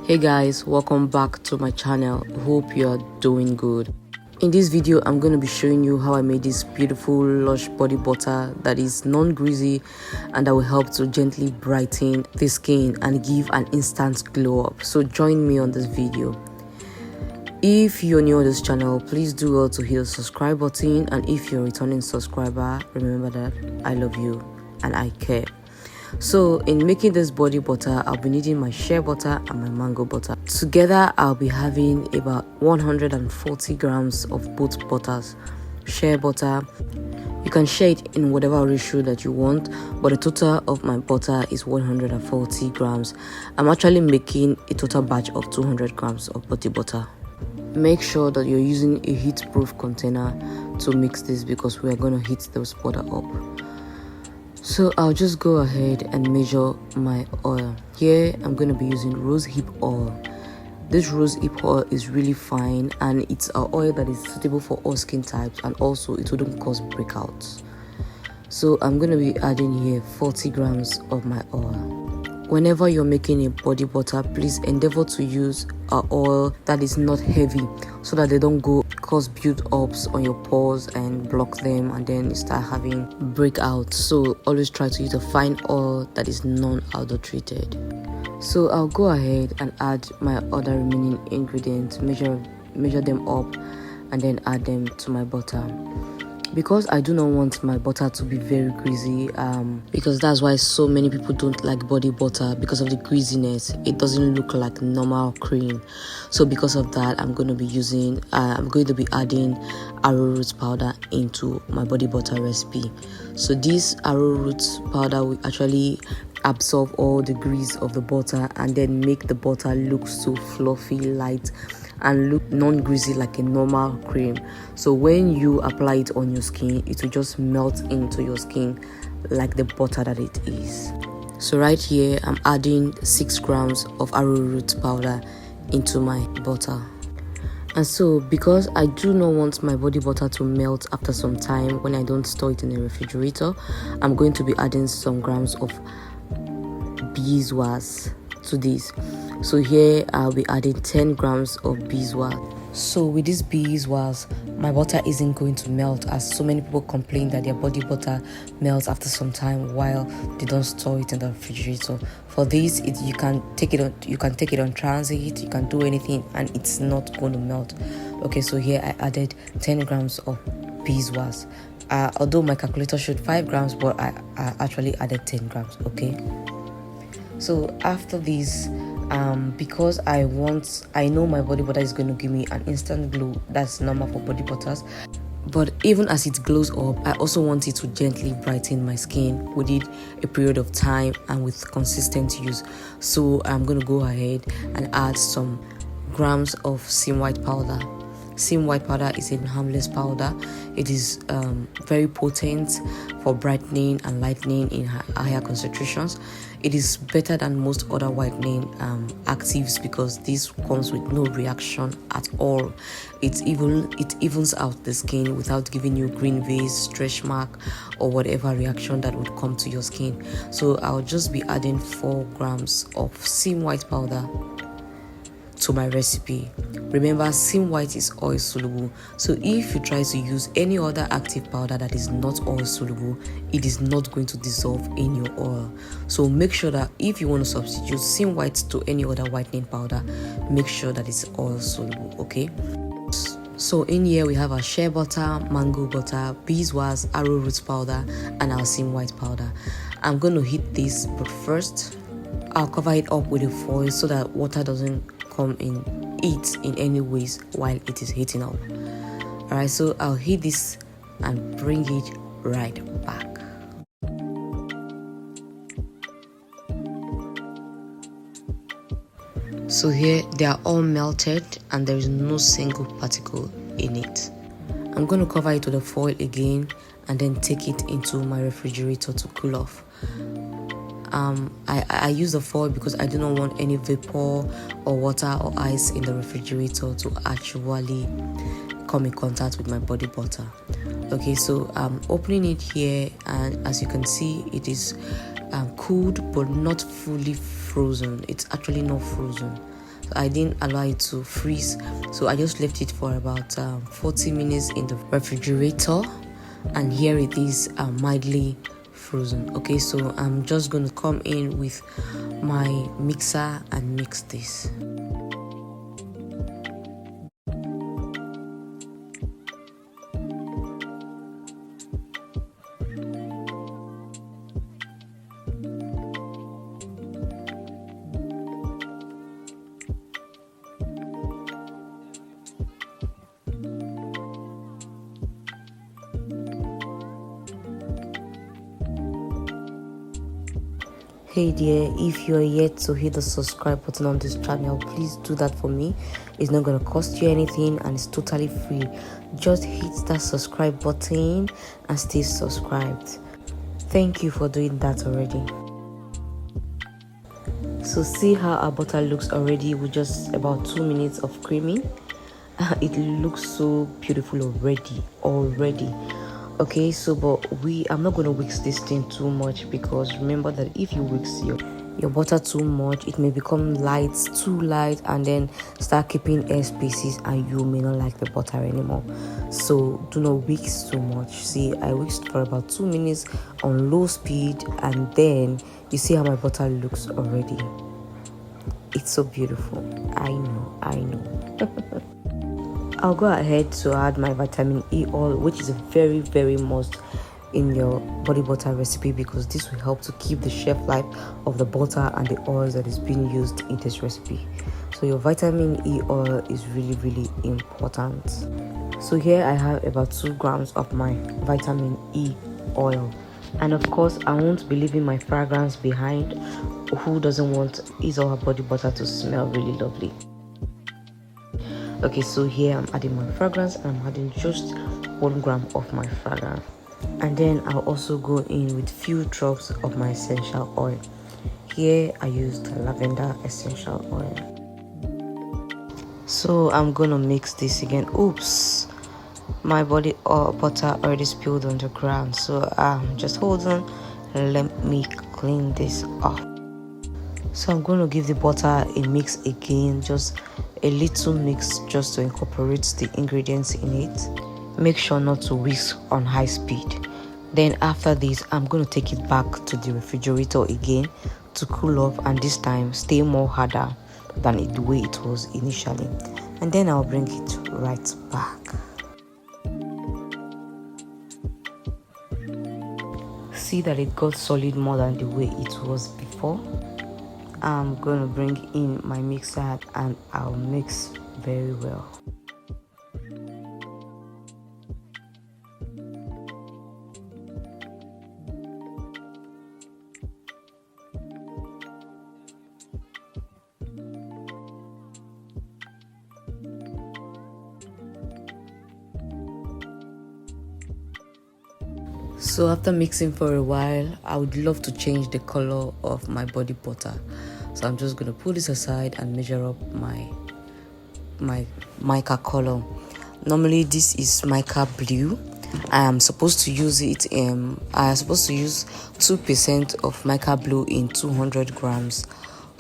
Hey guys, welcome back to my channel. Hope you are doing good. In this video, I'm going to be showing you how I made this beautiful lush body butter that is non-greasy and that will help to gently brighten the skin and give an instant glow up. So join me on this video. If you're new on this channel, please do well to hit the subscribe button, and if you're a returning subscriber, remember that I love you and I care. So in making this body butter, I'll be needing my shea butter and my mango butter. Together I'll be having about 140 grams of both butters. Shea butter, you can share it in whatever ratio that you want, but the total of my butter is 140 grams. I'm actually making a total batch of 200 grams of body butter. Make sure that you're using a heat-proof container to mix this because we are going to heat this butter up. So I'll just go ahead and measure my oil. Here I'm going to be using rose hip oil. This rose hip oil is really fine and it's an oil that is suitable for all skin types, and also it wouldn't cause breakouts. So I'm going to be adding here 40 grams of my oil. Whenever you're making a body butter, please endeavor to use an oil that is not heavy so that they don't cause build-ups on your pores and block them and then you start having breakouts. So always try to use a fine oil that is non-adulterated. So I'll go ahead and add my other remaining ingredients, measure them up and then add them to my butter. Because I do not want my butter to be very greasy, because that's why so many people don't like body butter, because of the greasiness. It doesn't look like normal cream. So because of that, I'm going to be adding arrowroot powder into my body butter recipe. So this arrowroot powder will actually absorb all the grease of the butter and then make the butter look so fluffy, light, and look non-greasy like a normal cream. So when you apply it on your skin, it will just melt into your skin like the butter that it is. So right here I'm adding 6 grams of arrowroot powder into my butter. And so because I do not want my body butter to melt after some time when I don't store it in the refrigerator, I'm going to be adding some grams of beeswax to this. So here I'll be adding 10 grams of beeswax. So with this beeswax, my butter isn't going to melt, as so many people complain that their body butter melts after some time while they don't store it in the refrigerator. For this, you can take it on transit, you can do anything and it's not going to melt. Okay, so here I added 10 grams of beeswax. Although my calculator showed 5 grams, but I actually added 10 grams. Okay, so after this, because I know my body butter is going to give me an instant glow. That's normal for body butters, but even as it glows up, I also want it to gently brighten my skin within a period of time and with consistent use. So I'm going to go ahead and add some grams of seam white powder. Seam white powder is a harmless powder. It is very potent for brightening and lightening in higher concentrations. It is better than most other whitening actives because this comes with no reaction at all. It evens out the skin without giving you green veins, stretch mark, or whatever reaction that would come to your skin. So I'll just be adding 4 grams of seam white powder to my recipe. Remember, seam white is oil soluble, so if you try to use any other active powder that is not oil soluble, it is not going to dissolve in your oil. So make sure that if you want to substitute seam white to any other whitening powder, make sure that it's oil soluble. Okay, so in here we have our shea butter, mango butter, beeswax, arrowroot powder, and our seam white powder. I'm going to heat this, but first I'll cover it up with a foil so that water doesn't come in any ways while it is heating up. Alright, so I'll heat this and bring it right back. So here they are all melted and there is no single particle in it. I'm going to cover it with a foil again and then take it into my refrigerator to cool off. I use the foil because I do not want any vapor or water or ice in the refrigerator to actually come in contact with my body butter. Okay, so I'm opening it here, and as you can see, it is cooled but not fully frozen. It's actually not frozen. I didn't allow it to freeze, so I just left it for about 40 minutes in the refrigerator, and here it is, mildly frozen. Okay, so I'm just going to come in with my mixer and mix this. Hey there, if you're yet to hit the subscribe button on this channel, please do that for me. It's not going to cost you anything and it's totally free. Just hit that subscribe button and stay subscribed. Thank you for doing that already. So see how our butter looks already with just about 2 minutes of creaming. It looks so beautiful already. Okay, so but I'm not going to whisk this thing too much, because remember that if you whisk your butter too much, it may become too light, and then start keeping air spaces, and you may not like the butter anymore. So do not whisk too much. See, I whisked for about 2 minutes on low speed, and then you see how my butter looks already. It's so beautiful. I know. I'll go ahead to add my vitamin E oil, which is a very, very must in your body butter recipe, because this will help to keep the shelf life of the butter and the oils that is being used in this recipe. So your vitamin E oil is really, really important. So here I have about 2 grams of my vitamin E oil, and of course I won't be leaving my fragrance behind. Who doesn't want his or her body butter to smell really lovely? Okay, so here I'm adding my fragrance, and I'm adding just 1 gram of my fragrance, and then I'll also go in with few drops of my essential oil. Here I used lavender essential oil. So I'm gonna mix this again. Oops, my body butter already spilled on the ground, so just hold on, let me clean this off. So I'm going to give the butter a mix again, just a little mix, just to incorporate the ingredients in it. Make sure not to whisk on high speed. Then after this, I'm going to take it back to the refrigerator again to cool off, and this time stay more harder than the way it was initially. And then I'll bring it right back. See that it got solid more than the way it was before. I'm going to bring in my mixer and I'll mix very well. So after mixing for a while, I would love to change the color of my body butter. So I'm just going to pull this aside and measure up my mica color. Normally this is mica blue. I am supposed to use it I am supposed to use 2% of mica blue in 200 grams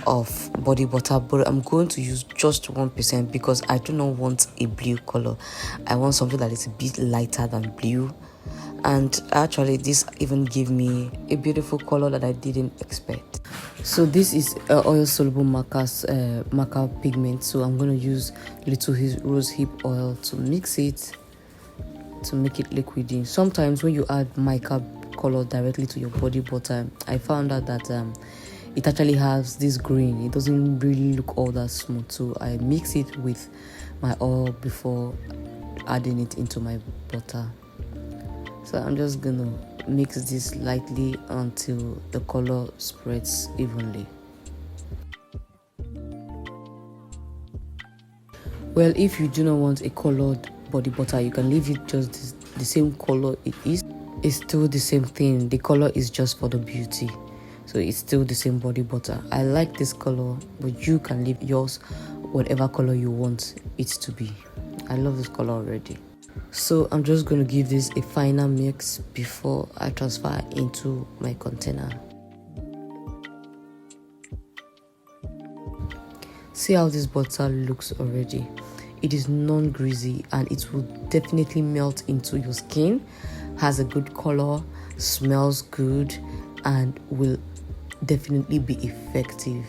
of body butter, but I'm going to use just 1% because I do not want a blue color. I want something that is a bit lighter than blue. And actually this even gave me a beautiful color that I didn't expect. So this is oil soluble maca pigment, so I'm going to use little rose hip oil to mix it to make it liquidy. Sometimes when you add mica color directly to your body butter, I found out that it actually has this green. It doesn't really look all that smooth, so I mix it with my oil before adding it into my butter. So I'm just gonna mix this lightly until the color spreads evenly. Well, if you do not want a colored body butter, you can leave it just the same color it is. It's still the same thing. The color is just for the beauty, so it's still the same body butter. I like this color, but you can leave yours whatever color you want it to be. I love this color already. So I'm just going to give this a final mix before I transfer into my container. See how this butter looks already. It is non-greasy and it will definitely melt into your skin, has a good color, smells good, and will definitely be effective.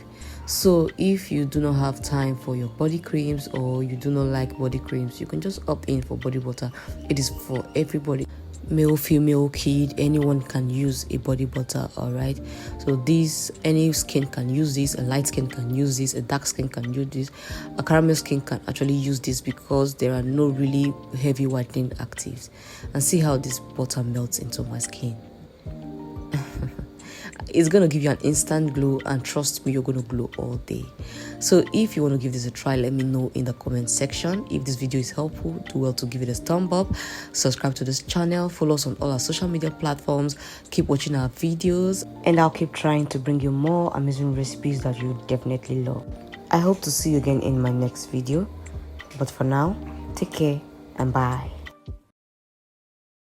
So if you do not have time for your body creams or you do not like body creams, you can just opt in for body butter. It is for everybody, male, female, kid, anyone can use a body butter. All right, so this, any skin can use this, a light skin can use this, a dark skin can use this, a caramel skin can actually use this because there are no really heavy whitening actives. And see how this butter melts into my skin. It's gonna give you an instant glow, and trust me, you're gonna glow all day. So if you want to give this a try, let me know in the comment section. If this video is helpful, do well to give it a thumb up, subscribe to this channel, follow us on all our social media platforms, keep watching our videos, and I'll keep trying to bring you more amazing recipes that you definitely love. I hope to see you again in my next video, but for now, take care and bye.